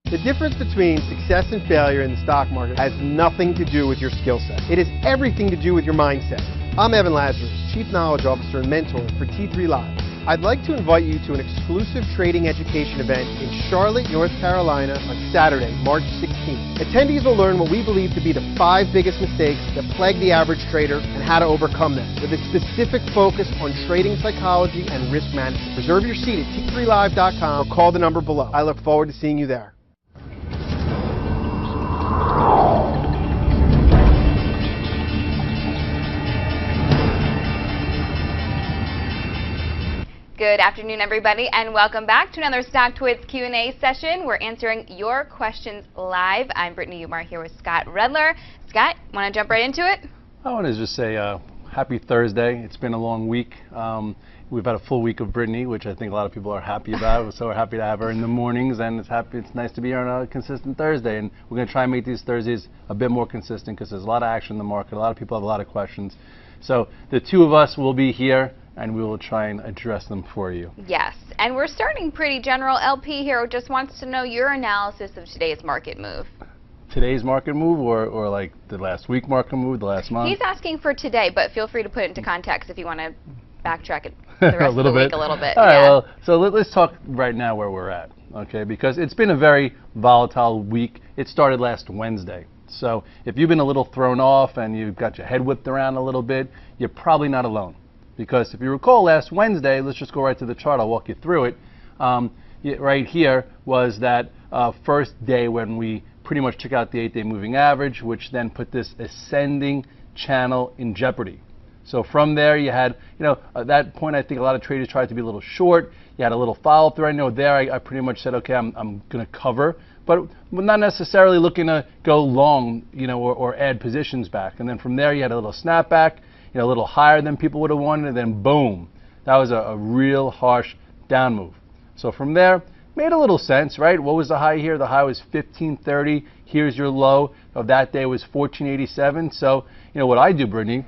The difference between success and failure in the stock market has nothing to do with your skill set. It has everything to do with your mindset. I'm Evan Lazarus, Chief Knowledge Officer and Mentor for T3 Live. I'd like to invite you to an exclusive trading education event in Charlotte, North Carolina on Saturday, March 16th. Attendees will learn what we believe to be the 5 biggest mistakes that plague the average trader and how to overcome them, with a specific focus on trading psychology and risk management. Reserve your seat at t3live.com or call the number below. I look forward to seeing you there. Good afternoon, everybody, and welcome back to another StockTwits Q&A session. We're answering your questions live. I'm Brittany Umar here with Scott Redler. Scott, want to jump right into it? I want to just say happy Thursday. It's been a long week. We've had a full week of Brittany, which I think a lot of people are happy about. We're so happy to have her in the mornings, and it's nice to be here on a consistent Thursday. And we're going to try and make these Thursdays a bit more consistent because there's a lot of action in the market. A lot of people have a lot of questions. So the two of us will be here, and we will try and address them for you. Yes, and we're starting pretty general. LP here just wants to know your analysis of today's market move. Today's market move, or like the last week market move, the last month? He's asking for today, but feel free to put it into context if you want to backtrack it the rest of the week a little bit. All right, well, so let's talk right now where we're at, okay? Because it's been a very volatile week. It started last Wednesday. So if you've been a little thrown off and you've got your head whipped around a little bit, you're probably not alone. Because if you recall last Wednesday, let's just go right to the chart, I'll walk you through it. Right here was that first day when we pretty much took out the 8-day moving average, which then put this ascending channel in jeopardy. So from there you had, at that point I think a lot of traders tried to be a little short. You had a little follow through. I know there I pretty much said, okay, I'm going to cover, but not necessarily looking to go long, or add positions back. And then from there you had a little snapback, a little higher than people would have wanted, and then boom, that was a real harsh down move. So from there, made a little sense, right? What was the high here? The high was 1530. Here's your low of that day was 1487. So, what I do, Brittany,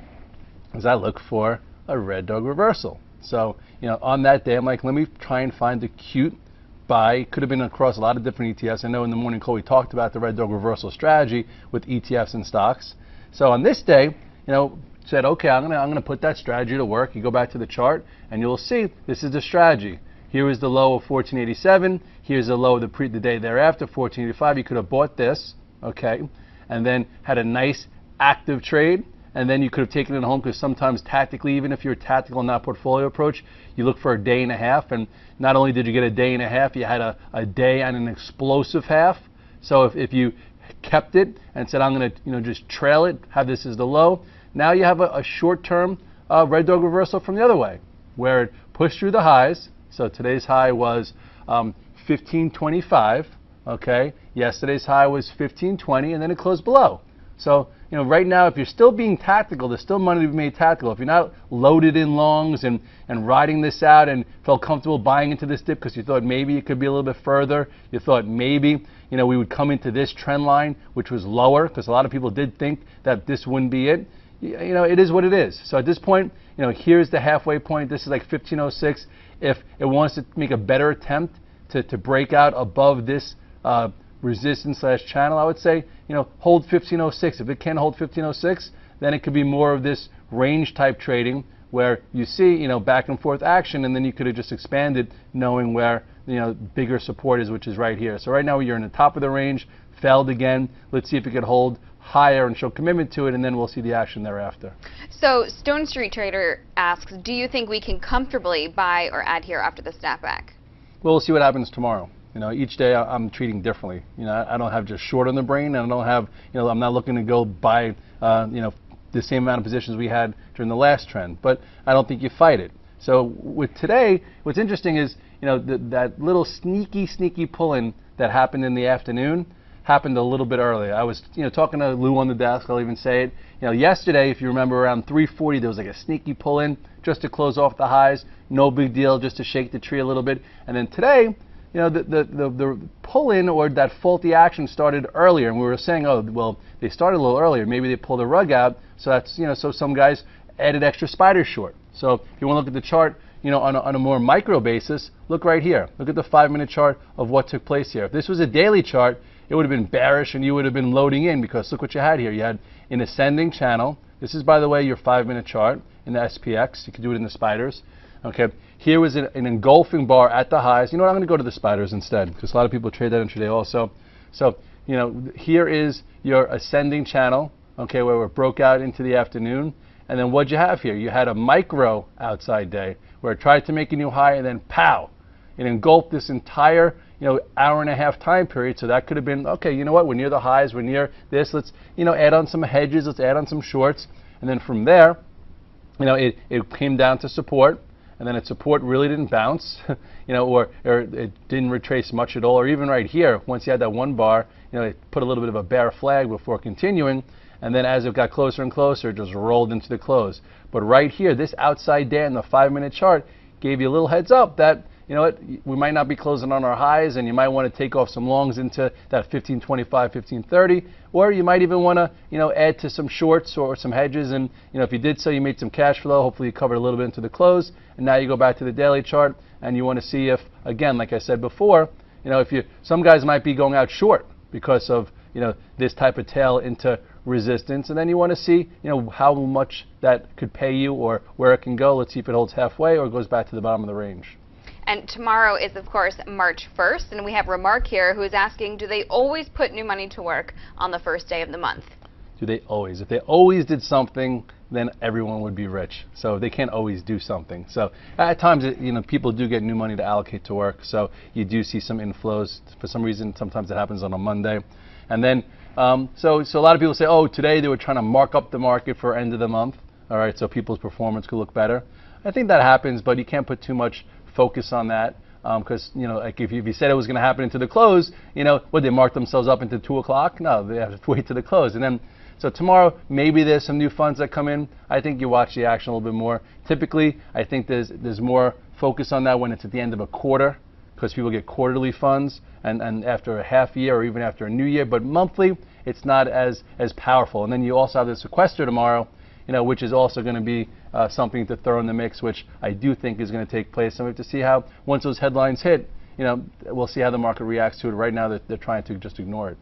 is I look for a red dog reversal. So, on that day, I'm like, let me try and find a cute buy. Could have been across a lot of different ETFs. I know in the morning call we talked about the red dog reversal strategy with ETFs and stocks. So on this day, said, okay, I'm gonna put that strategy to work. You go back to the chart, and you'll see this is the strategy. Here is the low of 1487. Here's the low of the day thereafter, 1485. You could have bought this, okay, and then had a nice active trade, and then you could have taken it home, because sometimes tactically, even if you're tactical in that portfolio approach, you look for a day and a half, and not only did you get a day and a half, you had a day and an explosive half. So if you kept it and said, I'm going to just trail it, have this as the low, now you have a short-term red dog reversal from the other way, where it pushed through the highs. So today's high was 1525, okay? Yesterday's high was 1520, and then it closed below. So, right now, if you're still being tactical, there's still money to be made tactical. If you're not loaded in longs and riding this out and felt comfortable buying into this dip because you thought maybe it could be a little bit further, you thought maybe, we would come into this trend line, which was lower, because a lot of people did think that this wouldn't be it. It is what it is. So at this point, here's the halfway point. This is like 1506. If it wants to make a better attempt to break out above this resistance / channel, I would say, hold 1506. If it can hold 1506, then it could be more of this range type trading where you see, back and forth action, and then you could have just expanded knowing where, bigger support is, which is right here. So right now you're in the top of the range, failed again. Let's see if it could hold higher and show commitment to it, and then we'll see the action thereafter. So Stone Street Trader asks, do you think we can comfortably buy or add here after the snapback? Well, we'll see what happens tomorrow. Each day I'm treating differently. I don't have just short on the brain, and I don't have, I'm not looking to go buy, the same amount of positions we had during the last trend, but I don't think you fight it. So with today, what's interesting is, that little sneaky pull-in that happened in the afternoon happened a little bit earlier. I was, talking to Lou on the desk. I'll even say it. Yesterday, if you remember, around 3:40, there was like a sneaky pull-in just to close off the highs. No big deal, just to shake the tree a little bit. And then today, the pull-in or that faulty action started earlier, and we were saying, oh, well, they started a little earlier. Maybe they pulled the rug out. So that's, so some guys added extra spider short. So if you want to look at the chart, on a more micro basis, look right here. Look at the 5-minute chart of what took place here. If this was a daily chart, it would have been bearish and you would have been loading in, because look what you had here. You had an ascending channel. This is, by the way, your 5-minute chart in the SPX. You can do it in the spiders. Okay. Here was an engulfing bar at the highs. You know what? I'm going to go to the spiders instead, because a lot of people trade that intraday also. So, here is your ascending channel, okay, where it broke out into the afternoon. And then what'd you have here? You had a micro outside day where it tried to make a new high, and then pow, it engulfed this entire hour and a half time period. So that could have been, okay, you know what, we're near the highs, we're near this, let's add on some hedges, let's add on some shorts. And then from there, it came down to support, and then its support really didn't bounce, or it didn't retrace much at all. Or even right here, once you had that one bar, it put a little bit of a bear flag before continuing. And then as it got closer and closer, it just rolled into the close. But right here, this outside day in the 5-minute chart gave you a little heads up that, we might not be closing on our highs, and you might want to take off some longs into that 1525, 1530, or you might even want to, add to some shorts or some hedges. And, if you did so, you made some cash flow. Hopefully you covered a little bit into the close. And now you go back to the daily chart, and you want to see if, again, like I said before, some guys might be going out short because of, this type of tail into resistance, and then you want to see how much that could pay you or where it can go. Let's see if it holds halfway or goes back to the bottom of the range. And tomorrow is, of course, March 1st, and we have Remark here who is asking, do they always put new money to work on the first day of the month? Do they always? If they always did something, then everyone would be rich. So they can't always do something. So at times, people do get new money to allocate to work. So you do see some inflows. For some reason, sometimes it happens on a Monday. And then, so a lot of people say, oh, today they were trying to mark up the market for end of the month. All right, so people's performance could look better. I think that happens, but you can't put too much focus on that, because like if you said it was going to happen into the close, would they mark themselves up into 2 o'clock? No, they have to wait to the close. And then, so tomorrow maybe there's some new funds that come in. I think you watch the action a little bit more. Typically, I think there's more focus on that when it's at the end of a quarter, because people get quarterly funds, and after a half year or even after a new year. But monthly, it's not as powerful. And then you also have the sequester tomorrow, which is also going to be something to throw in the mix, which I do think is going to take place. And we have to see how, once those headlines hit, we'll see how the market reacts to it. Right now, they're trying to just ignore it.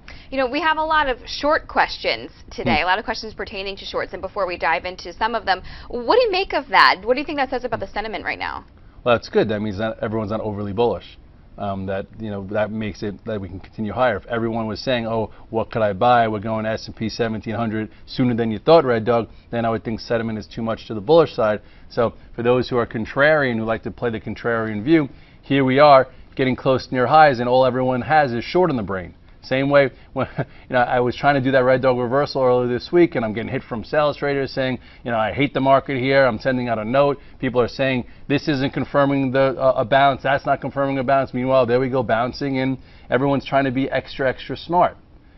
We have a lot of short questions today, a lot of questions pertaining to shorts. And before we dive into some of them, what do you make of that? What do you think that says about the sentiment right now? Well, that's good. That means that everyone's not overly bullish. That makes it that we can continue higher. If everyone was saying, oh, what could I buy? We're going S&P 1700 sooner than you thought, Red Dog, then I would think sentiment is too much to the bullish side. So for those who are contrarian, who like to play the contrarian view, here we are getting close near highs, and all everyone has is short in the brain. Same way when I was trying to do that Red Dog reversal earlier this week, and I'm getting hit from sales traders saying, I hate the market here. I'm sending out a note. People are saying this isn't confirming a bounce. That's not confirming a bounce. Meanwhile, there we go bouncing, and everyone's trying to be extra smart.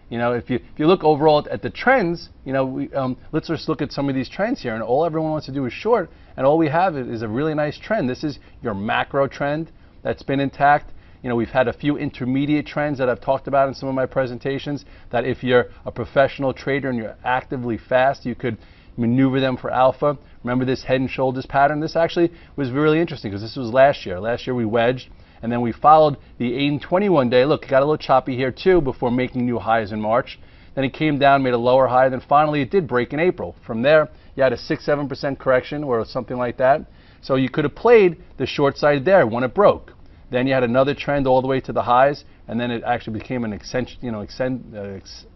If you look overall at the trends, let's just look at some of these trends here, and all everyone wants to do is short, and all we have is a really nice trend. This is your macro trend that's been intact. We've had a few intermediate trends that I've talked about in some of my presentations, that if you're a professional trader and you're actively fast, you could maneuver them for alpha. Remember this head and shoulders pattern? This actually was really interesting, because this was last year. Last year we wedged, and then we followed the 8 and 21 day. Look, it got a little choppy here too before making new highs in March. Then it came down, made a lower high, then finally it did break in April. From there, you had a 6-7% correction or something like that. So you could have played the short side there when it broke. Then you had another trend all the way to the highs, and then it actually became an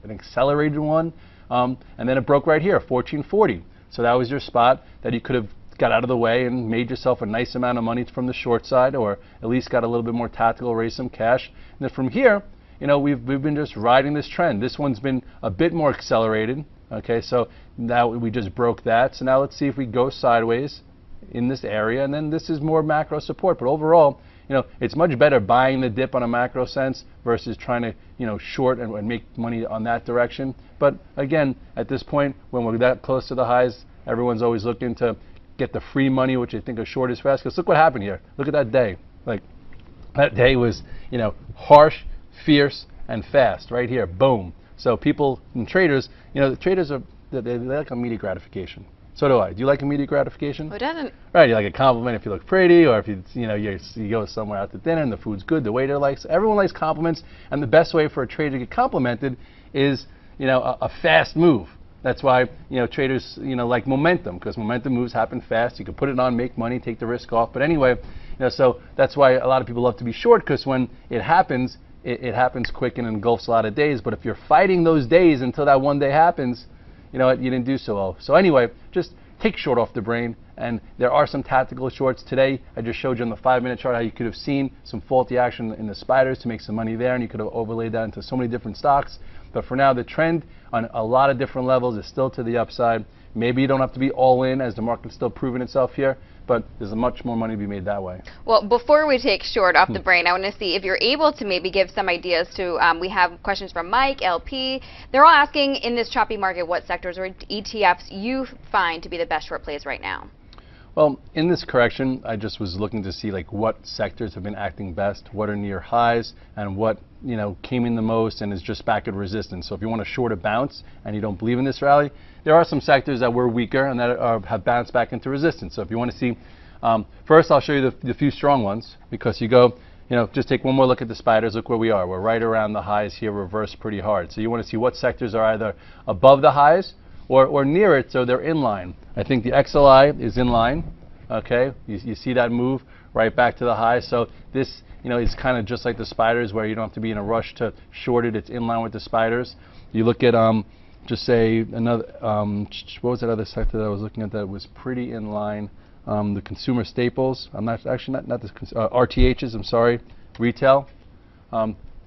accelerated one, and then it broke right here, 1440. So that was your spot that you could have got out of the way and made yourself a nice amount of money from the short side, or at least got a little bit more tactical, raised some cash. And then from here, we've been just riding this trend. This one's been a bit more accelerated. Okay, so now we just broke that. So now let's see if we go sideways in this area, and then this is more macro support. But overall, it's much better buying the dip on a macro sense versus trying to, short and make money on that direction. But again, at this point, when we're that close to the highs, everyone's always looking to get the free money, which I think a short is fast. Because look what happened here. Look at that day. Like, that day was, harsh, fierce, and fast right here. Boom. So people and traders, the traders they like immediate gratification. So do I. Do you like immediate gratification? Who doesn't? Right, you like a compliment if you look pretty, or if you go somewhere out to dinner and the food's good, the waiter likes. Everyone likes compliments, and the best way for a trader to get complimented is a fast move. That's why traders like momentum, because momentum moves happen fast. You can put it on, make money, take the risk off. But anyway, so that's why a lot of people love to be short, because when it happens, it happens quick and engulfs a lot of days. But if you're fighting those days until that one day happens, you didn't do so well. So anyway, just take short off the brain. And there are some tactical shorts today. I just showed you on the 5-minute chart how you could have seen some faulty action in the spiders to make some money there, and you could have overlaid that into so many different stocks. But for now, the trend on a lot of different levels is still to the upside. Maybe you don't have to be all in, as the market's still proving itself here, but there's much more money to be made that way. Well, before we take short off the brain, I want to see if you're able to maybe give some ideas to, we have questions from Mike, LP. They're all asking, in this choppy market, what sectors or ETFs you find to be the best short plays right now? Well, in this correction, I just was looking to see what sectors have been acting best, what are near highs, and what came in the most and is just back at resistance. So if you want to short a bounce and you don't believe in this rally, there are some sectors that were weaker and that have bounced back into resistance. So if you want to see, first I'll show you the few strong ones, because you go, just take one more look at the spiders. Look where we are. We're right around the highs here, reversed pretty hard. So you want to see what sectors are either above the highs or near it, so they're in line. I think the XLI is in line. Okay, you see that move right back to the high. So this, is kind of just like the spiders, where you don't have to be in a rush to short it. It's in line with the spiders. You look at just say another. What was that other sector that I was looking at that was pretty in line? The consumer staples. I'm not the RTHs. I'm sorry, retail.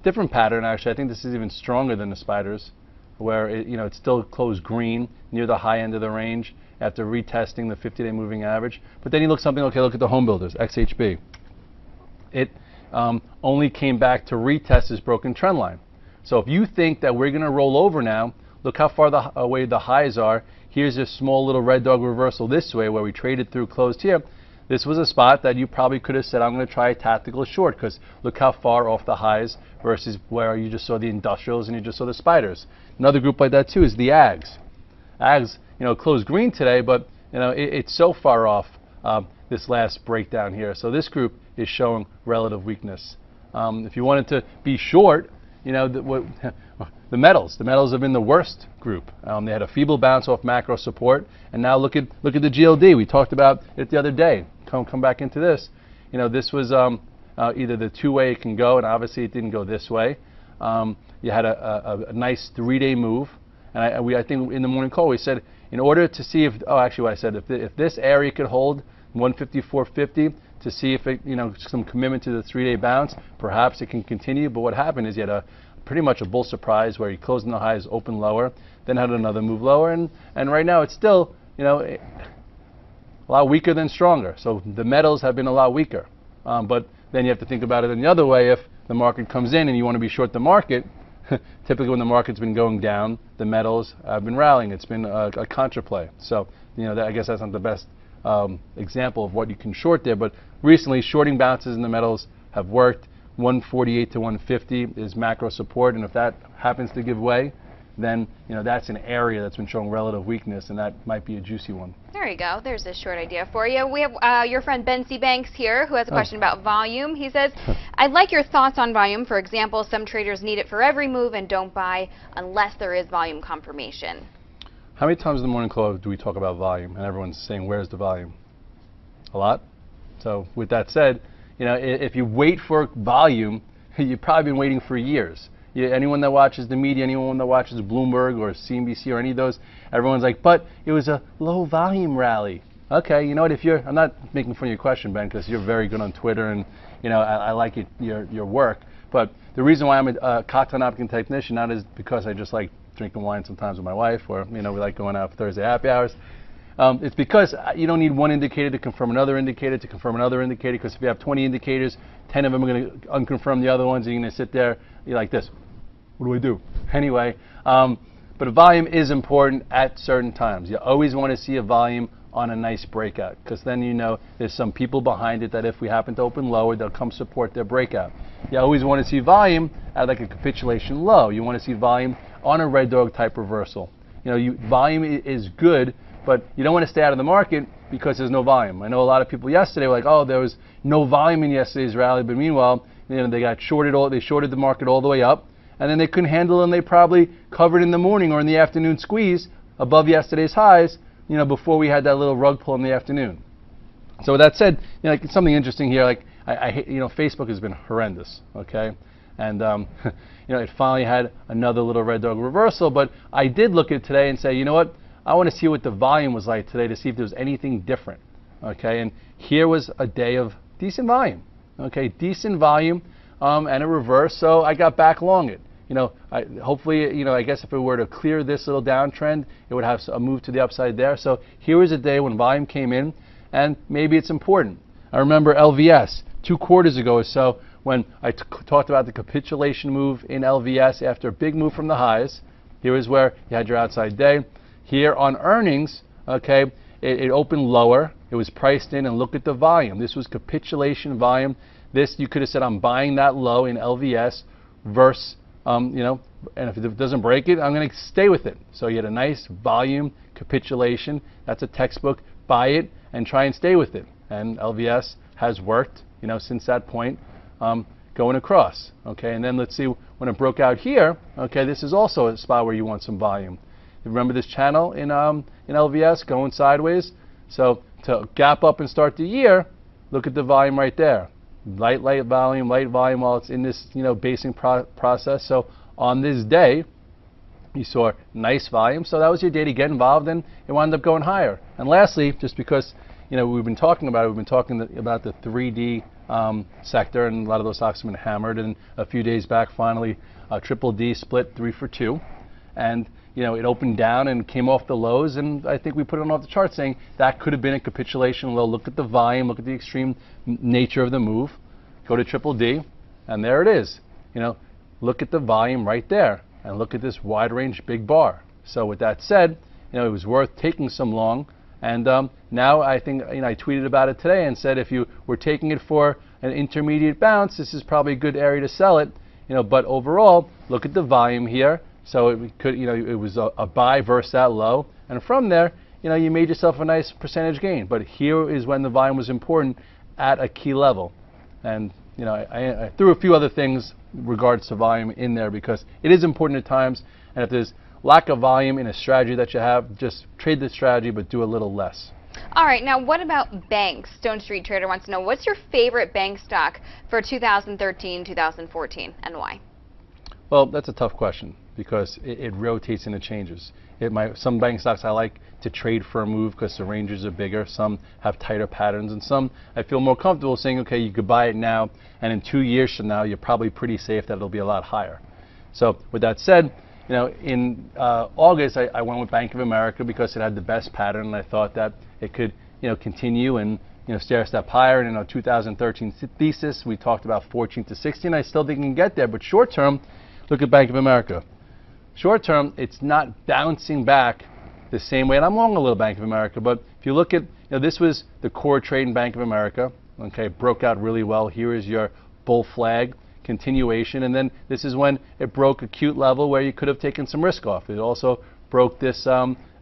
Different pattern actually. I think this is even stronger than the spiders, where it's still closed green near the high end of the range after retesting the 50-day moving average. But then you look look at the home builders, XHB. It only came back to retest this broken trend line. So if you think that we're going to roll over now, look how far away the highs are. Here's a small little red dog reversal this way, where we traded through, closed here. This was a spot that you probably could have said, I'm going to try a tactical short, because look how far off the highs versus where you just saw the industrials and you just saw the spiders. Another group like that too is the ags. Ags, closed green today, but it's so far off this last breakdown here. So this group is showing relative weakness. If you wanted to be short, the metals have been the worst group. They had a feeble bounce off macro support, and now look at the GLD. We talked about it the other day. Come back into this. This was either the two-way it can go, and obviously it didn't go this way. You had a nice 3-day move, and I think in the morning call we said, in order to see if what I said, if this area could hold 154.50, to see if it some commitment to the 3-day bounce, perhaps it can continue. But what happened is you had pretty much a bull surprise, where you closed in the highs, open lower, then had another move lower, and right now it's still a lot weaker than stronger. So the metals have been a lot weaker, but then you have to think about it in the other way. If the market comes in and you want to be short the market, typically when the market's been going down, the metals have been rallying. It's been a contra play. So I guess that's not the best example of what you can short there, but recently shorting bounces in the metals have worked. 148 to 150 is macro support, and if that happens to give way, then that's an area that's been showing relative weakness, and that might be a juicy one. There you go. There's a short idea for you. We have your friend Ben C. Banks here, who has a question about volume. He says, I'd like your thoughts on volume. For example, some traders need it for every move and don't buy unless there is volume confirmation. How many times in the morning call do we talk about volume, and everyone's saying, where's the volume? A lot. So with that said, if you wait for volume, you've probably been waiting for years. Anyone that watches the media, anyone that watches Bloomberg or CNBC or any of those, everyone's like, but it was a low volume rally. Okay, you know what, I'm not making fun of your question, Ben, because you're very good on Twitter, and I like your work. But the reason why I'm a cocktail napkin technician, not is because I just like drinking wine sometimes with my wife, or we like going out for Thursday happy hours. It's because you don't need one indicator to confirm another indicator to confirm another indicator, because if you have 20 indicators, 10 of them are going to unconfirm the other ones, and you're going to sit there, you're like this. What do I do? Anyway, but a volume is important at certain times. You always want to see a volume on a nice breakout, because then there's some people behind it that if we happen to open lower, they'll come support their breakout. You always want to see volume at like a capitulation low. You want to see volume on a red dog type reversal. Volume is good, but you don't want to stay out of the market because there's no volume. I know a lot of people yesterday were like, oh, there was no volume in yesterday's rally, but meanwhile, they got shorted they shorted the market all the way up, and then they couldn't handle it, and they probably covered in the morning or in the afternoon squeeze above yesterday's highs, before we had that little rug pull in the afternoon. So with that said, like something interesting here, like I hate, Facebook has been horrendous, okay? And it finally had another little red dog reversal, but I did look at it today and say, you know what? I want to see what the volume was like today to see if there was anything different, okay? And here was a day of decent volume, okay? Decent volume and a reverse, so I got back long it. Hopefully, I guess if it were to clear this little downtrend, it would have a move to the upside there. So here was a day when volume came in, and maybe it's important. I remember LVS 2 quarters ago or so when I talked about the capitulation move in LVS after a big move from the highs. Here is where you had your outside day. Here on earnings, okay, it opened lower. It was priced in, and look at the volume. This was capitulation volume. This, you could have said, I'm buying that low in LVS versus, and if it doesn't break it, I'm going to stay with it. So you had a nice volume capitulation. That's a textbook. Buy it and try and stay with it. And LVS has worked, since that point, going across. Okay, and then let's see when it broke out here. Okay, this is also a spot where you want some volume. You remember this channel in LVS going sideways? So to gap up and start the year, look at the volume right there. Light volume while it's in this basing process. So on this day, you saw nice volume. So that was your day to get involved, and it wound up going higher. And lastly, just because we've been talking about it, we've been talking about the 3D sector, and a lot of those stocks have been hammered. And a few days back, finally, Triple D split 3 for 2, and it opened down and came off the lows, and I think we put it off the chart saying that could have been a capitulation low. Look at the volume, look at the extreme nature of the move. Go to Triple D, and there it is. Look at the volume right there, and look at this wide range big bar. So with that said, it was worth taking some long. And now I think, I tweeted about it today and said if you were taking it for an intermediate bounce, this is probably a good area to sell it. But overall, look at the volume here. So it could, it was a buy versus that low, and from there, you made yourself a nice percentage gain. But here is when the volume was important at a key level, and I threw a few other things in regards to volume in there because it is important at times. And if there's lack of volume in a strategy that you have, just trade the strategy, but do a little less. All right, now what about banks? Stone Street Trader wants to know, what's your favorite bank stock for 2013, 2014, and why? Well, that's a tough question because it rotates and it changes. Some bank stocks I like to trade for a move because the ranges are bigger. Some have tighter patterns, and some I feel more comfortable saying, okay, you could buy it now, and in 2 years from now, you're probably pretty safe that it'll be a lot higher. So with that said, in August, I went with Bank of America because it had the best pattern, and I thought that it could, continue and, stair step higher. And in our 2013 thesis, we talked about 14 to 16. I still think it can get there, but short term, look at Bank of America. Short term, it's not bouncing back the same way, and I'm long a little Bank of America, but if you look at, this was the core trade in Bank of America, okay, broke out really well. Here is your bull flag continuation, and then this is when it broke a cute level where you could have taken some risk off. It also broke this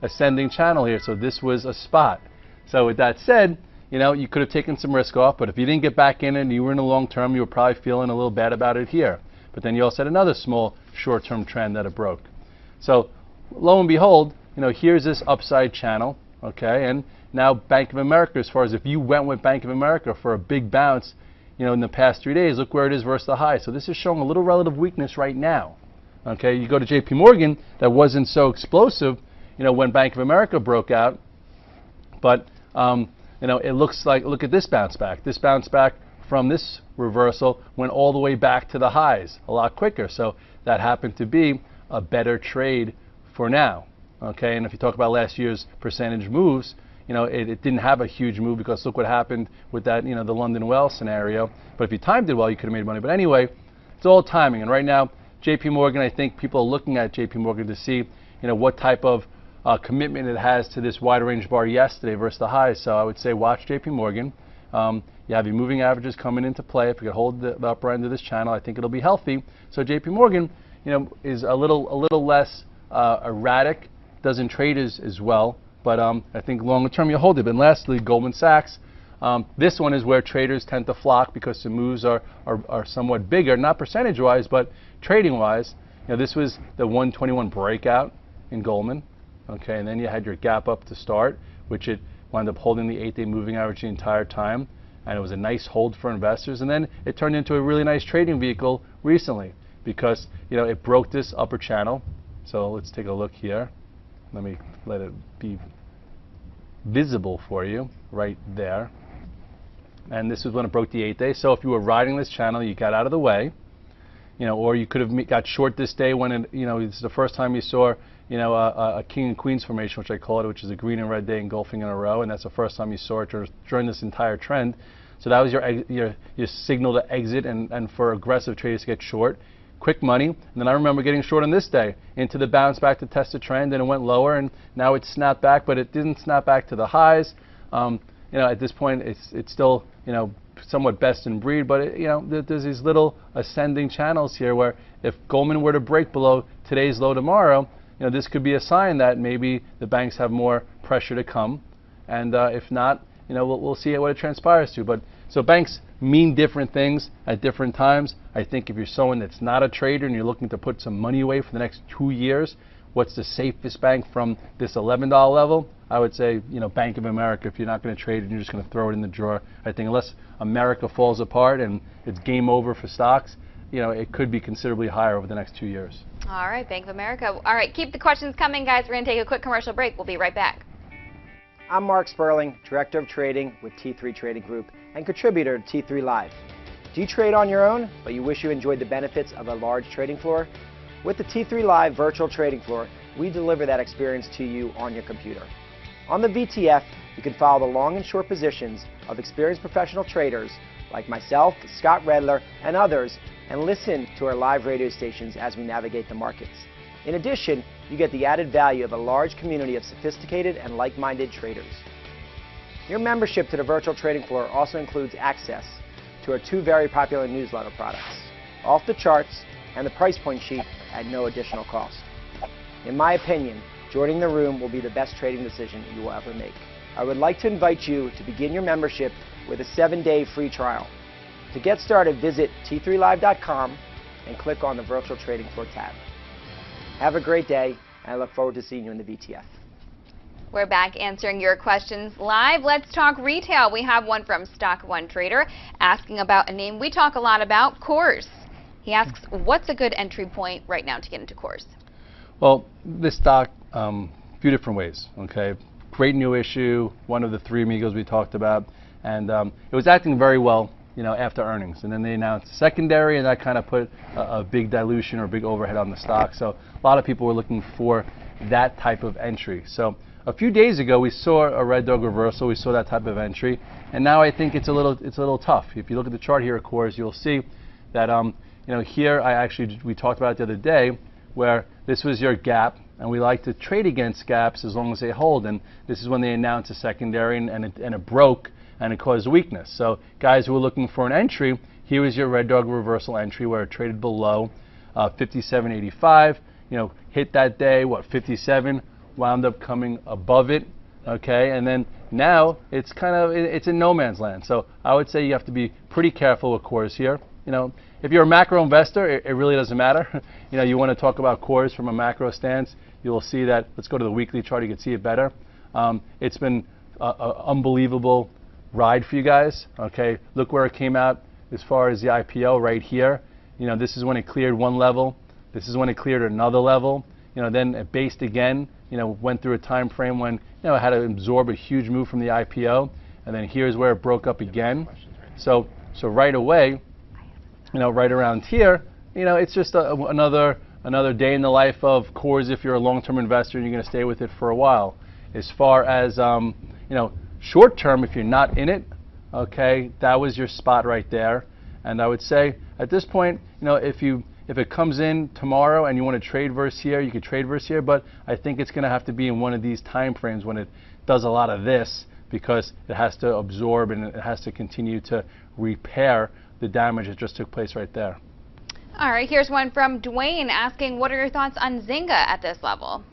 ascending channel here, so this was a spot. So with that said, you could have taken some risk off, but if you didn't get back in it and you were in the long term, you were probably feeling a little bad about it here. But then you also had another small short-term trend that it broke. So lo and behold, here's this upside channel, okay, and now Bank of America, as far as if you went with Bank of America for a big bounce, in the past 3 days, look where it is versus the high. So this is showing a little relative weakness right now. Okay, you go to JP Morgan, that wasn't so explosive, when Bank of America broke out, but it looks like, look at this bounce back. This bounce back from this reversal went all the way back to the highs a lot quicker. So that happened to be a better trade for now. Okay, and if you talk about last year's percentage moves, it didn't have a huge move because look what happened with that, the London well scenario. But if you timed it well, you could have made money. But anyway, it's all timing. And right now, JP Morgan, I think people are looking at JP Morgan to see, what type of commitment it has to this wide range bar yesterday versus the highs. So I would say watch JP Morgan. You have your moving averages coming into play. If you could hold the upper end of this channel, I think it'll be healthy. So JP Morgan, is a little less erratic, doesn't trade as well but I think longer term you'll hold it. And lastly, Goldman Sachs. This one is where traders tend to flock because the moves are somewhat bigger, not percentage-wise, but trading-wise. This was the 121 breakout in Goldman, okay, and then you had your gap up to start, which it wound up holding the 8-day moving average the entire time, and it was a nice hold for investors. And then it turned into a really nice trading vehicle recently because it broke this upper channel. So let's take a look here. Let me let it be visible for you right there. And this is when it broke the 8-day. So if you were riding this channel, you got out of the way, or you could have got short this day when it, it's the first time you saw, a king and queens formation, which I call it, which is a green and red day engulfing in a row, and that's the first time you saw it during this entire trend. So that was your signal to exit and for aggressive traders to get short. Quick money. And then I remember getting short on this day into the bounce back to test the trend, and it went lower, and now it snapped back, but it didn't snap back to the highs. At this point, it's still, somewhat best in breed, but there's these little ascending channels here where if Goldman were to break below today's low tomorrow, this could be a sign that maybe the banks have more pressure to come, and if not, we'll see what it transpires to. But so banks mean different things at different times. I think if you're someone that's not a trader and you're looking to put some money away for the next 2 years, what's the safest bank from this $11 level? I would say, Bank of America. If you're not going to trade and you're just going to throw it in the drawer, I think unless America falls apart and it's game over for stocks, it could be considerably higher over the next 2 years. All right, Bank of America. All right, keep the questions coming, guys. We're going to take a quick commercial break. We'll be right back. I'm Mark Sperling, Director of Trading with T3 Trading Group and contributor to T3 Live. Do you trade on your own, but you wish you enjoyed the benefits of a large trading floor? With the T3 Live virtual trading floor, we deliver that experience to you on your computer. On the VTF, you can follow the long and short positions of experienced professional traders like myself, Scott Redler, and others, and listen to our live radio stations as we navigate the markets. In addition, you get the added value of a large community of sophisticated and like-minded traders. Your membership to the virtual trading floor also includes access to our 2 very popular newsletter products, Off the Charts and the Price Point Sheet at no additional cost. In my opinion, joining the room will be the best trading decision you will ever make. I would like to invite you to begin your membership with a 7-day free trial. To get started, visit t3live.com and click on the Virtual Trading Floor tab. Have a great day, and I look forward to seeing you in the VTF. We're back answering your questions live. Let's talk retail. We have one from Stock One Trader asking about a name we talk a lot about, Coors. He asks, what's a good entry point right now to get into Coors? Well, this stock, few different ways, okay? Great new issue, one of the 3 amigos we talked about, and it was acting very well, after earnings. And then they announced secondary, and that kind of put a big dilution or big overhead on the stock. So a lot of people were looking for that type of entry. So a few days ago, we saw a red dog reversal. We saw that type of entry, and now I think it's a little tough. If you look at the chart here, of course, you'll see that here we talked about it the other day, where this was your gap, and we like to trade against gaps as long as they hold. And this is when they announced a secondary, and it broke, and it caused weakness. So guys who were looking for an entry, here was your red dog reversal entry where it traded below 57.85. Hit that day, 57, wound up coming above it, okay, and then now it's it's in no man's land. So I would say you have to be pretty careful with Coors here. If you're a macro investor, it really doesn't matter. You want to talk about Coors from a macro stance, you will see that. Let's go to the weekly chart, you can see it better. It's been an unbelievable ride for you guys, okay? Look where it came out as far as the IPO right here. This is when it cleared one level. This is when it cleared another level. Then it based again, went through a time frame when, it had to absorb a huge move from the IPO. And then here's where it broke up again. So right away, right around here, it's just another day in the life of Coors if you're a long-term investor and you're going to stay with it for a while. As far as, short term, if you're not in it, okay, that was your spot right there. And I would say at this point, if it comes in tomorrow and you want to trade versus here, you could trade versus here, but I think it's going to have to be in one of these time frames when it does a lot of this, because it has to absorb and it has to continue to repair the damage that just took place right there. All right, here's one from Dwayne asking, what are your thoughts on Zynga at this level?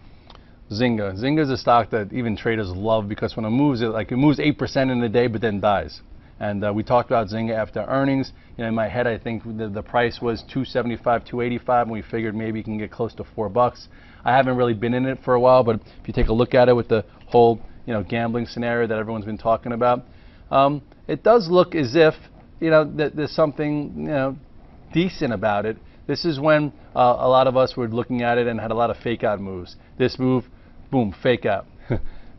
Zynga. Zynga is a stock that even traders love because when it moves 8% in a day, but then dies. And we talked about Zynga after earnings. In my head, I think the price was $275, $285, and we figured maybe you can get close to $4. I haven't really been in it for a while, but if you take a look at it with the whole gambling scenario that everyone's been talking about, it does look as if that there's something decent about it. This is when a lot of us were looking at it and had a lot of fake out moves. This move, boom, fake out.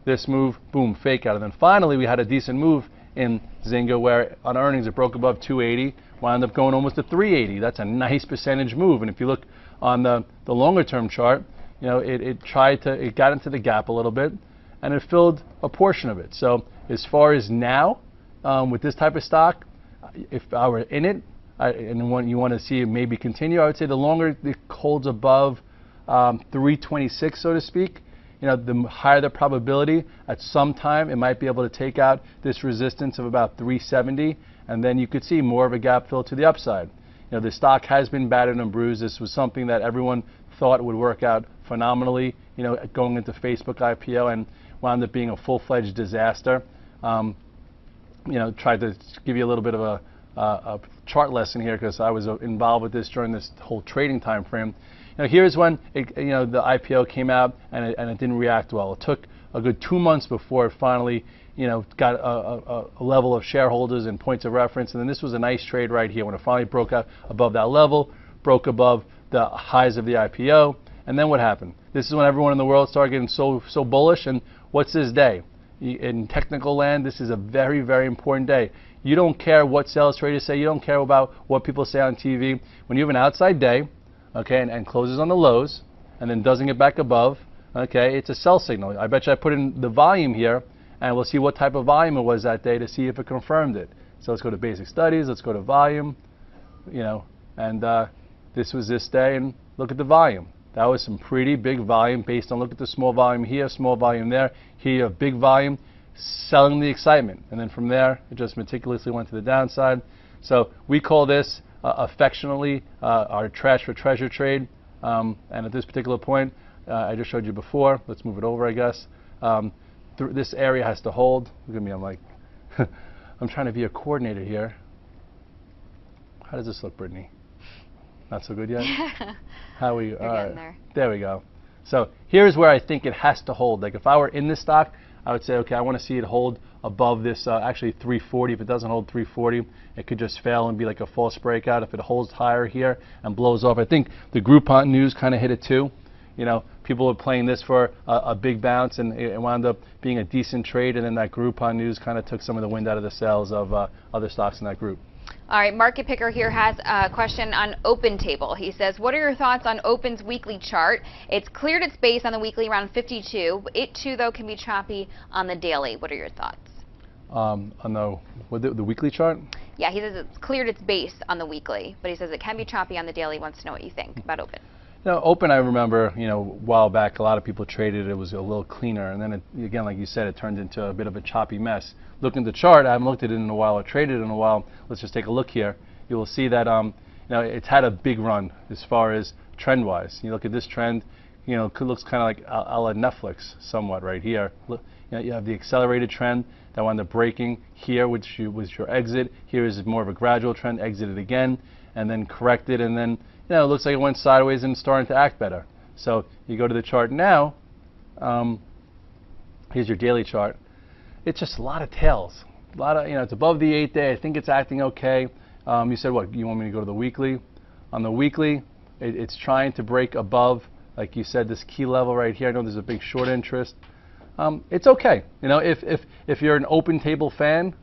This move, boom, fake out. And then finally we had a decent move in Zynga where on earnings it broke above 280, wound up going almost to 380. That's a nice percentage move. And if you look on the longer term chart, it got into the gap a little bit and it filled a portion of it. So as far as now, with this type of stock, if I were in it, and you want to see it maybe continue, I would say the longer it holds above 326, so to speak, the higher the probability at some time it might be able to take out this resistance of about 370, and then you could see more of a gap fill to the upside. The stock has been battered and bruised. This was something that everyone thought would work out phenomenally, going into Facebook IPO, and wound up being a full-fledged disaster. Tried to give you a little bit of a chart lesson here because I was involved with this during this whole trading time frame. Here's when the IPO came out and it didn't react well. It took a good 2 months before it finally got a level of shareholders and points of reference, and then this was a nice trade right here when it finally broke out above that level, broke above the highs of the IPO, and then what happened? This is when everyone in the world started getting so bullish, and what's this day? In technical land, this is a very, very important day. You don't care what sales traders say. You don't care about what people say on TV. When you have an outside day, okay, and closes on the lows, and then doesn't get back above, okay, it's a sell signal. I bet you I put in the volume here, and we'll see what type of volume it was that day to see if it confirmed it. So let's go to basic studies. Let's go to volume, and this was this day, and look at the volume. That was some pretty big volume based on, look at the small volume here, small volume there. Here you have big volume, selling the excitement. And then from there, it just meticulously went to the downside. So we call this affectionately our trash for treasure trade. And at this particular point, I just showed you before. Let's move it over, I guess. This area has to hold. Look at me, I'm like, I'm trying to be a coordinator here. How does this look, Brittany? Not so good yet? How are you? All right. There we go. So here's where I think it has to hold. Like if I were in this stock, I would say, okay, I want to see it hold above this, actually 340. If it doesn't hold 340, it could just fail and be like a false breakout. If it holds higher here and blows off, I think the Groupon news kind of hit it too. People were playing this for a big bounce, and it wound up being a decent trade, and then that Groupon news kind of took some of the wind out of the sails of other stocks in that group. All right, Market Picker here has a question on OpenTable. He says, what are your thoughts on Open's weekly chart? It's cleared its base on the weekly around 52. It too, though, can be choppy on the daily. What are your thoughts? On the weekly chart? Yeah, he says it's cleared its base on the weekly, but he says it can be choppy on the daily. Wants to know what you think about Open. Open, I remember, a while back, a lot of people traded it. It was a little cleaner, and then it, again, like you said, it turned into a bit of a choppy mess. Looking at the chart, I haven't looked at it in a while or traded it in a while. Let's just take a look here. You will see that it's had a big run as far as trend-wise. You look at this trend, it looks kind of like a la Netflix somewhat right here. Look, you have the accelerated trend that wound up breaking here, which was your exit. Here is more of a gradual trend, exited again, and then corrected, and then it looks like it went sideways and starting to act better. So you go to the chart now. Here's your daily chart. It's just a lot of tails. A lot of, it's above the 8-day. I think it's acting okay. You said what? You want me to go to the weekly? On the weekly, it's trying to break above, like you said, this key level right here. I know there's a big short interest. It's okay. If you're an OpenTable fan,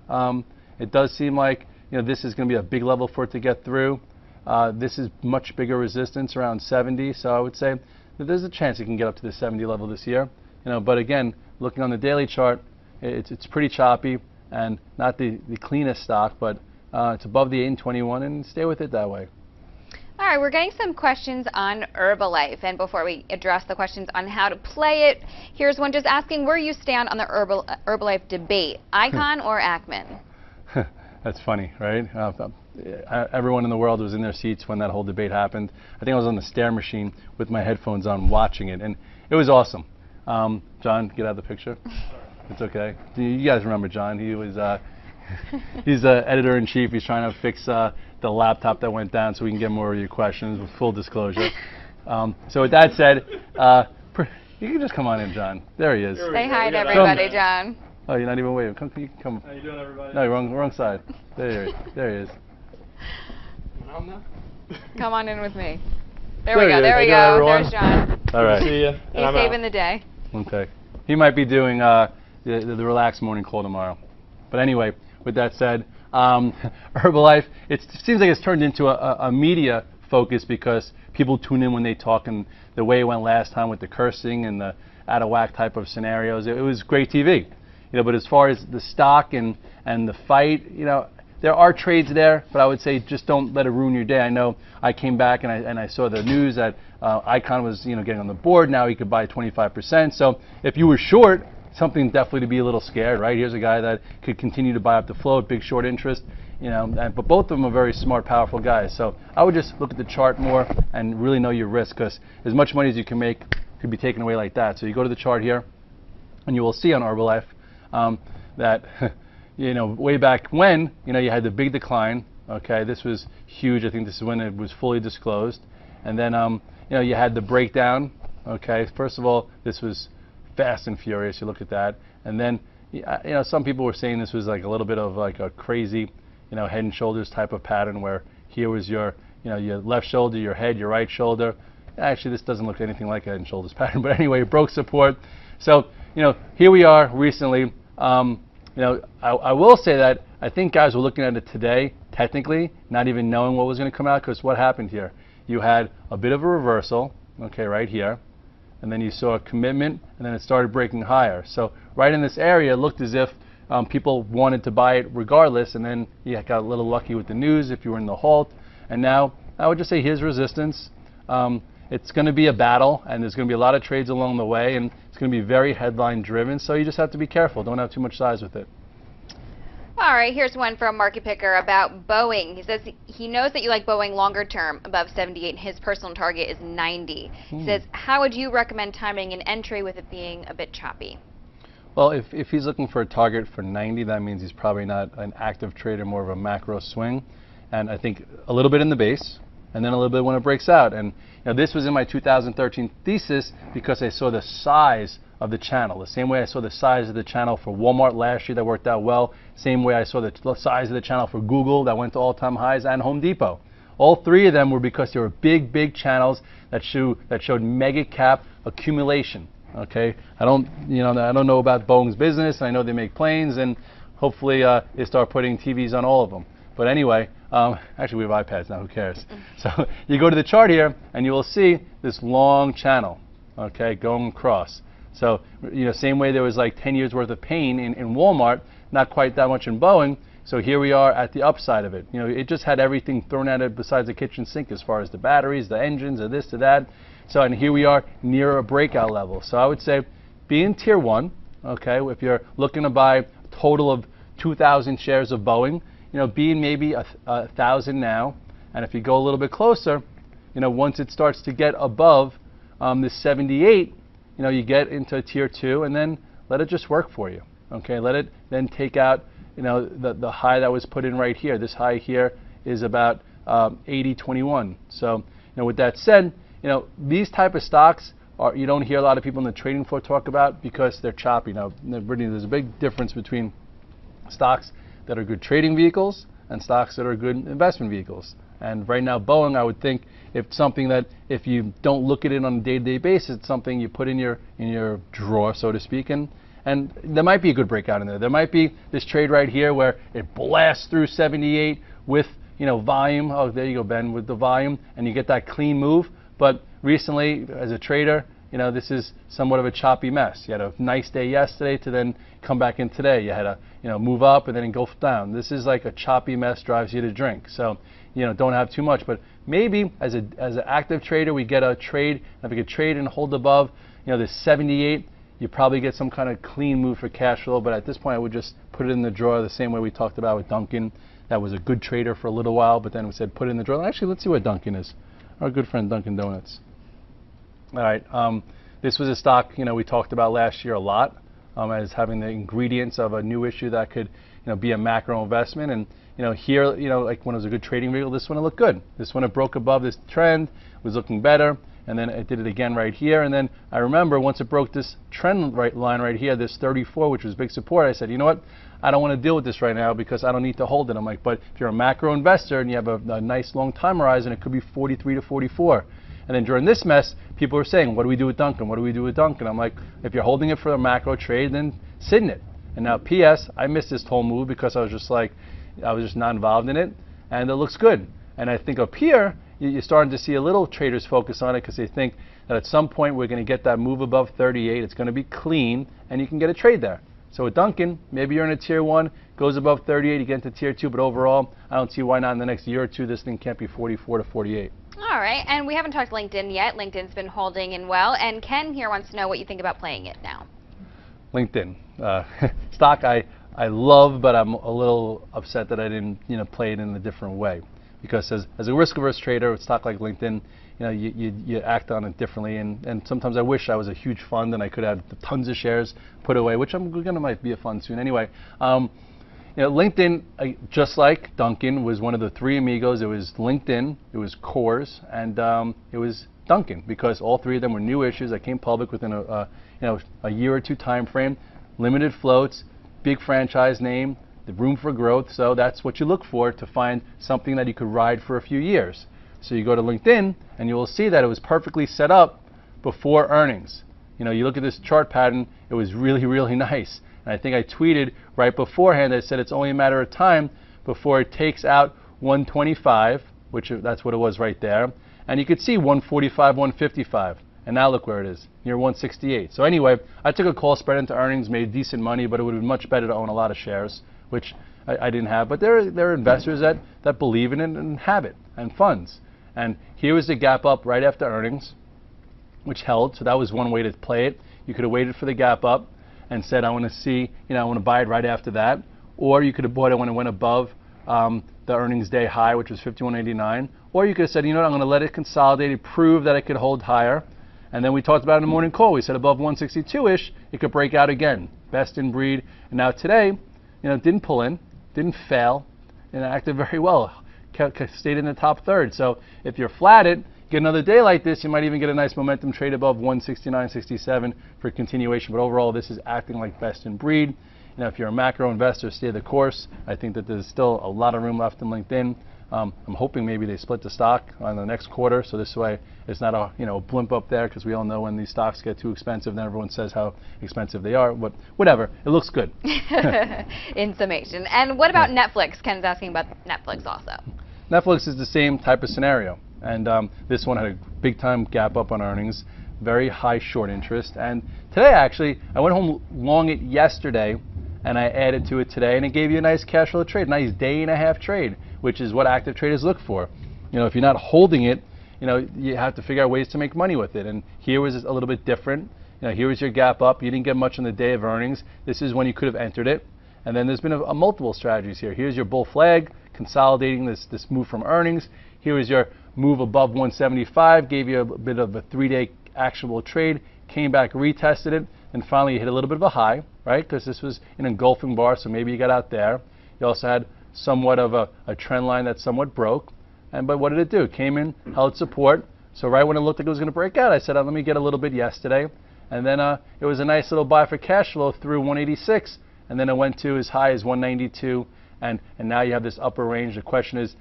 it does seem like this is going to be a big level for it to get through. This is much bigger resistance, around 70, so I would say that there's a chance it can get up to the 70 level this year. But again, looking on the daily chart, it's pretty choppy and not the cleanest stock, but it's above the 821, and stay with it that way. All right, we're getting some questions on Herbalife, and before we address the questions on how to play it, here's one just asking where you stand on the Herbalife debate, Icon or Ackman? That's funny, right? Everyone in the world was in their seats when that whole debate happened. I think I was on the stair machine with my headphones on watching it, and it was awesome. John, get out of the picture. It's okay. You guys remember John? He was he's the editor-in-chief. He's trying to fix the laptop that went down so we can get more of your questions with full disclosure. So with that said, you can just come on in, John. There he is. Say hi to everybody, John. Oh, you're not even waving. Come, you can come. How you doing, everybody? No, wrong side. There he is. Come on in with me. There we go. There we go. Everyone. There's John. All right. See ya. He's saving the day. Okay. He might be doing the relaxed morning call tomorrow. But anyway, with that said, Herbalife, it seems like it's turned into a media focus because people tune in when they talk, and the way it went last time with the cursing and the out of whack type of scenarios, it was great TV. But as far as the stock and the fight, there are trades there, but I would say just don't let it ruin your day. I know I came back and I saw the news that Icon was getting on the board. Now he could buy 25%. So if you were short, something definitely to be a little scared, right? Here's a guy that could continue to buy up the float, big short interest, but both of them are very smart, powerful guys. So I would just look at the chart more and really know your risk, because as much money as you can make could be taken away like that. So you go to the chart here, and you will see on Herbalife that way back when you had the big decline. Okay, this was huge. I think this is when it was fully disclosed, and then you had the breakdown. Okay, first of all, this was fast and furious. You look at that, and then some people were saying this was like a little bit of like a crazy head and shoulders type of pattern, where here was your your left shoulder, your head, your right shoulder. Actually, this doesn't look anything like a head and shoulders pattern, but anyway, it broke support. So here we are recently. I will say that I think guys were looking at it today, technically, not even knowing what was going to come out, because what happened here? You had a bit of a reversal, okay, right here, and then you saw a commitment, and then it started breaking higher. So right in this area, it looked as if people wanted to buy it regardless, and then you got a little lucky with the news if you were in the halt. And now I would just say here's resistance. It's going to be a battle, and there's going to be a lot of trades along the way, and it's going to be very headline driven, so you just have to be careful. Don't have too much size with it. All right, here's one from Market Picker about Boeing. He says he knows that you like Boeing longer term, above 78, and his personal target is 90. He says, how would you recommend timing an entry with it being a bit choppy? Well, if he's looking for a target for 90, that means he's probably not an active trader, more of a macro swing. And I think a little bit in the base, and then a little bit when it breaks out. And this was in my 2013 thesis because I saw the size of the channel. The same way I saw the size of the channel for Walmart last year that worked out well. Same way I saw the size of the channel for Google that went to all-time highs, and Home Depot. All three of them were because they were big channels that showed mega cap accumulation. Okay, I don't know about Boeing's business. I know they make planes, and hopefully they start putting TVs on all of them. But anyway, actually we have iPads now, who cares? So you go to the chart here, and you will see this long channel, okay, going across. So same way there was like 10 years worth of pain in Walmart, not quite that much in Boeing. So here we are at the upside of it. It just had everything thrown at it besides the kitchen sink, as far as the batteries, the engines, or this to that. So, and here we are near a breakout level. So I would say be in tier 1, okay, if you're looking to buy a total of 2,000 shares of Boeing, be in maybe 1,000 now. And if you go a little bit closer, once it starts to get above this 78, you get into tier 2, and then let it just work for you. Okay, let it then take out the high that was put in right here. This high here is about 80.21. So with that said, these type of stocks you don't hear a lot of people in the trading floor talk about because they're choppy. Now, Brittany, there's a big difference between stocks that are good trading vehicles and stocks that are good investment vehicles. And right now, Boeing, I would think, it's something that if you don't look at it on a day-to-day basis, it's something you put in your drawer, so to speak, and there might be a good breakout in there. There might be this trade right here where it blasts through 78 with volume. Oh, there you go, Ben, with the volume, and you get that clean move. But recently, as a trader, this is somewhat of a choppy mess. You had a nice day yesterday to then come back in today. You had a move up and then go down. This is like a choppy mess, drives you to drink. So don't have too much. But maybe as an active trader, we get a trade. If we could trade and hold above this 78, you probably get some kind of clean move for cash flow. But at this point, I would just put it in the drawer the same way we talked about with Duncan. That was a good trader for a little while, but then we said put it in the drawer. Actually, let's see what Duncan is. Our good friend Dunkin' Donuts. All right, This was a stock, we talked about last year a lot as having the ingredients of a new issue that could, be a macro investment. And, here, like when it was a good trading vehicle, this one it looked good. This one it broke above this trend, was looking better, and then it did it again right here. And then I remember once it broke this trend line right here, this 34, which was big support, I said, you know what? I don't want to deal with this right now because I don't need to hold it. I'm like, but if you're a macro investor and you have a nice long time horizon, it could be 43 to 44. And then during this mess, people were saying, what do we do with Duncan? What do we do with Duncan? I'm like, if you're holding it for a macro trade, then sit in it. And now PS, I missed this whole move because I was just not involved in it, and it looks good. And I think up here, you're starting to see a little traders focus on it because they think that at some point we're going to get that move above 38. It's going to be clean, and you can get a trade there. So with Duncan, maybe you're in a tier 1, goes above 38, you get into tier 2, but overall, I don't see why not in the next year or two this thing can't be 44 to 48. All right, and we haven't talked LinkedIn yet. LinkedIn's been holding in well, and Ken here wants to know what you think about playing it now. LinkedIn. Stock I love, but I'm a little upset that I didn't play it in a different way. Because as a risk-averse trader, with stock like LinkedIn, you act on it differently, and sometimes I wish I was a huge fund and I could have tons of shares put away, which I'm going to might be a fund soon anyway. LinkedIn, just like Duncan, was one of the three amigos. It was LinkedIn, it was Coors, and it was Duncan, because all three of them were new issues that came public within a year or two time frame, limited floats, big franchise name, the room for growth. So that's what you look for to find something that you could ride for a few years. So you go to LinkedIn and you will see that it was perfectly set up before earnings. You look at this chart pattern, it was really, really nice. And I think I tweeted right beforehand, I said it's only a matter of time before it takes out 125, which that's what it was right there. And you could see 145, 155. And now look where it is, near 168. So anyway, I took a call spread into earnings, made decent money, but it would have been much better to own a lot of shares, which I didn't have. But there are investors that believe in it and have it, and funds. And here was the gap up right after earnings, which held. So that was one way to play it. You could have waited for the gap up and said, I want to see, I want to buy it right after that. Or you could have bought it when it went above the earnings day high, which was 51.89. Or you could have said, I'm going to let it consolidate, prove that it could hold higher. And then we talked about it in the morning call. We said above 162-ish, it could break out again. Best in breed. And now today, didn't pull in, didn't fail, and acted very well. Stayed in the top third. So if you're flatted, get another day like this, you might even get a nice momentum trade above 169.67 for continuation. But overall, this is acting like best in breed. If you're a macro investor, stay the course. I think that there's still a lot of room left in LinkedIn. I'm hoping maybe they split the stock on the next quarter, so this way it's not a blimp up there, because we all know when these stocks get too expensive, then everyone says how expensive they are. But whatever, it looks good. In summation. And what about Netflix? Ken's asking about Netflix also. Netflix is the same type of scenario, and this one had a big time gap up on earnings, very high short interest. And today actually, I went home long it yesterday, and I added to it today, and it gave you a nice cash flow trade, nice day and a half trade, which is what active traders look for. If you're not holding it, you have to figure out ways to make money with it. And here was a little bit different. Here was your gap up. You didn't get much on the day of earnings. This is when you could have entered it. And then there's been a multiple strategies here. Here's your bull flag, consolidating this move from earnings. Here is your move above 175, gave you a bit of a 3-day actionable trade, came back, retested it, and finally you hit a little bit of a high, right? Because this was an engulfing bar, so maybe you got out there. You also had somewhat of a trend line that somewhat broke. But what did it do? It came in, held support. So right when it looked like it was going to break out, I said, let me get a little bit yesterday. And then it was a nice little buy for cash flow through 186. And then it went to as high as 192. And now you have this upper range. The question is,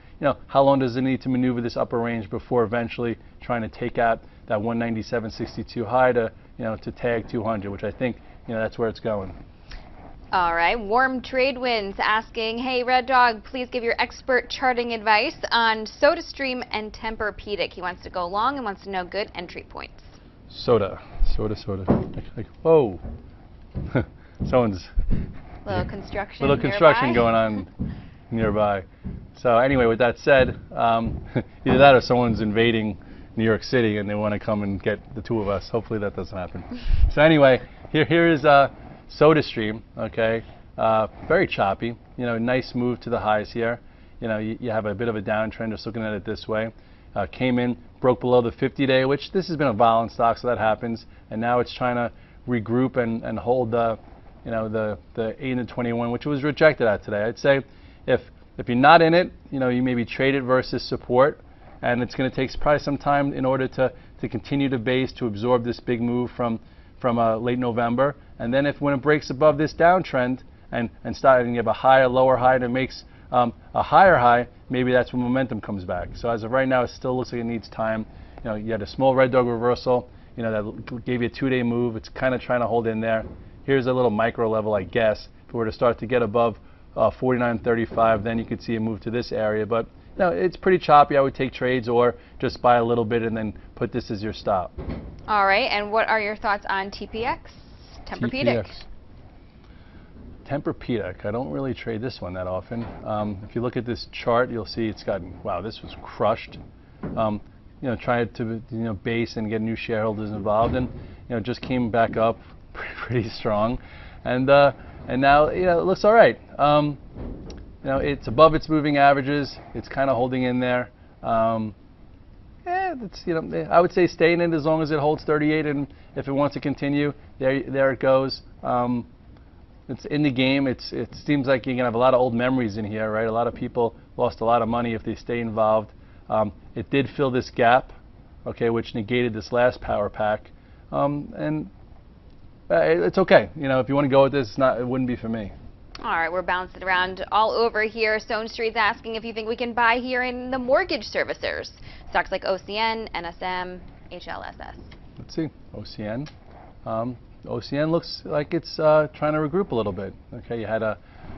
how long does it need to maneuver this upper range before eventually trying to take out that 197.62 high to tag 200, which I think, that's where it's going. All right, Warm Trade Winds asking, hey Red Dog, please give your expert charting advice on SodaStream and Tempur-Pedic. He wants to go long and wants to know good entry points. Soda. Whoa. Someone's little construction nearby. Going on nearby. So anyway, with that said, either that or someone's invading New York City and they want to come and get the two of us. Hopefully that doesn't happen. So anyway, here is SodaStream, okay, very choppy, nice move to the highs here. You have a bit of a downtrend, just looking at it this way. came in, broke below the 50-day, which this has been a volatile stock, so that happens, and now it's trying to regroup and hold the 8 and 21, which was rejected at today. I'd say if you're not in it, you maybe trade it versus support, and it's going to take probably some time in order to continue to base to absorb this big move from late November, and then when it breaks above this downtrend and you have a higher, lower high, and it makes a higher high, maybe that's when momentum comes back. So as of right now, it still looks like it needs time. You had a small red dog reversal, that gave you a 2-day move. It's kind of trying to hold in there. Here's a little micro level, I guess. If we were to start to get above 49.35, then you could see a move to this area. But it's pretty choppy. I would take trades or just buy a little bit and then put this as your stop. All right, and what are your thoughts on TPX? Tempur-Pedic. Tempur-Pedic. I don't really trade this one that often. If you look at this chart, you'll see it's gotten, wow, this was crushed. Trying to base and get new shareholders involved, and just came back up pretty strong, and now it looks all right. It's above its moving averages. It's kind of holding in there. I would say stay in it as long as it holds 38, and if it wants to continue, there it goes. It's in the game. It seems like you're gonna have a lot of old memories in here, right? A lot of people lost a lot of money if they stay involved. It did fill this gap, okay, which negated this last power pack, and it's okay. If you want to go with this, it wouldn't be for me. All right, we're bouncing around all over here. Stone Street's asking if you think we can buy here in the mortgage servicers, stocks like OCN, NSM, HLSS. Let's see, OCN. OCN looks like it's trying to regroup a little bit. Okay, you had a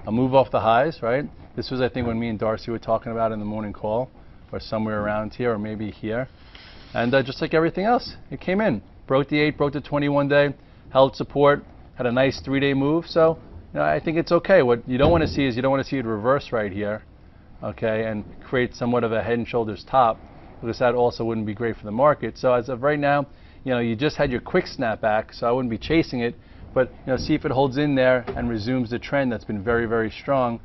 move off the highs, right? This was, I think, when me and Darcy were talking about in the morning call, or somewhere around here, or maybe here. And just like everything else, it came in, broke the 8, broke the 21-day, held support, had a nice 3-day move. So, I think it's okay. What you don't want to see is it reverse right here, okay, and create somewhat of a head and shoulders top, because that also wouldn't be great for the market. So as of right now, you just had your quick snapback, so I wouldn't be chasing it, but see if it holds in there and resumes the trend that's been very, very strong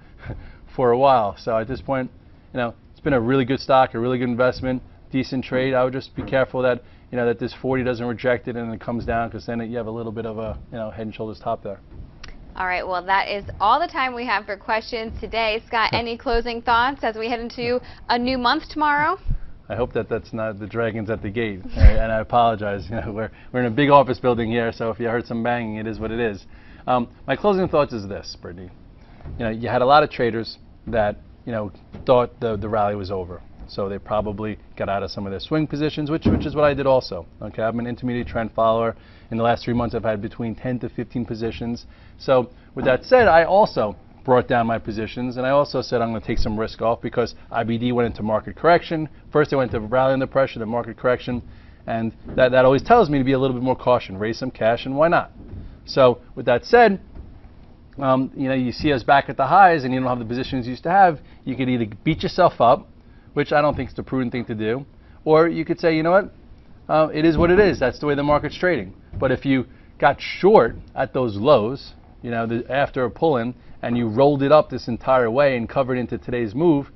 for a while. So at this point, it's been a really good stock, a really good investment, decent trade. I would just be careful that that this 40 doesn't reject it and it comes down, because then you have a little bit of a head and shoulders top there. All right, well, that is all the time we have for questions today. Scott, any closing thoughts as we head into a new month tomorrow? I hope that's not the dragons at the gate, and I apologize. We're in a big office building here, so if you heard some banging, it is what it is. My closing thoughts is this, Brittany. You had a lot of traders that thought the rally was over, so they probably got out of some of their swing positions, which is what I did also. Okay, I'm an intermediate trend follower. In the last 3 months, I've had between 10 to 15 positions. So with that said, I also brought down my positions, and I also said I'm going to take some risk off, because IBD went into market correction. First, it went to rally under pressure, then market correction, and that always tells me to be a little bit more caution, raise some cash, and why not? So with that said, you see us back at the highs, and you don't have the positions you used to have. You could either beat yourself up, which I don't think is the prudent thing to do, or you could say, you know what, it is what it is. That's the way the market's trading. But if you got short at those lows, after a pull-in, and you rolled it up this entire way and covered into today's move,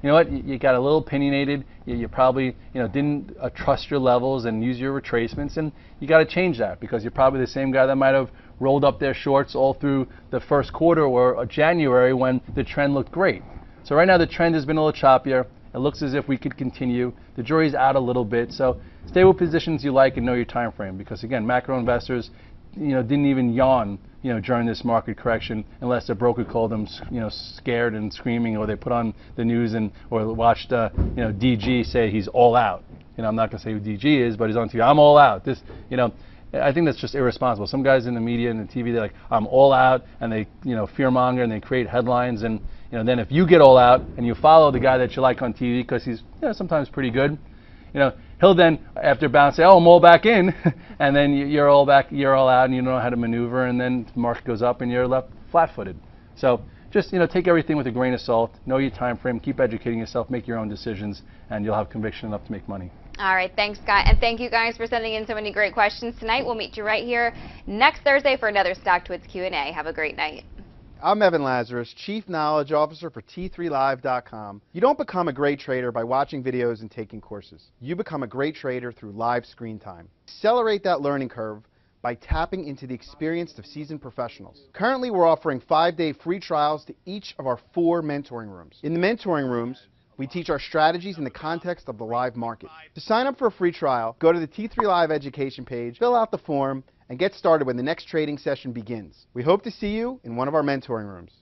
you know what, you got a little opinionated. You probably, didn't trust your levels and use your retracements, and you got to change that, because you're probably the same guy that might have rolled up their shorts all through the first quarter or January when the trend looked great. So right now the trend has been a little choppier. It looks as if we could continue. The jury's out a little bit, so stay with positions you like and know your time frame, because again, macro investors, didn't even yawn, during this market correction, unless the broker called them, scared and screaming, or they put on the news or watched, DG say he's all out. I'm not going to say who DG is, but he's on TV. I'm all out. This, I think that's just irresponsible. Some guys in the media and the TV, they're like, I'm all out, and they, fearmonger, and they create headlines, and then if you get all out and you follow the guy that you like on TV, because he's sometimes pretty good, he'll then, after bounce, say, oh, I'm all back in, and then you're all out, and you don't know how to maneuver, and then the market goes up and you're left flat-footed. So just take everything with a grain of salt, know your time frame, keep educating yourself, make your own decisions, and you'll have conviction enough to make money. All right, thanks, Scott, and thank you guys for sending in so many great questions tonight. We'll meet you right here next Thursday for another StockTwits Q&A. Have a great night. I'm Evan Lazarus, Chief Knowledge Officer for T3Live.com. You don't become a great trader by watching videos and taking courses. You become a great trader through live screen time. Accelerate that learning curve by tapping into the experience of seasoned professionals. Currently, we're offering 5-day free trials to each of our 4 mentoring rooms. In the mentoring rooms, we teach our strategies in the context of the live market. To sign up for a free trial, go to the T3 Live education page, fill out the form, and get started when the next trading session begins. We hope to see you in one of our mentoring rooms.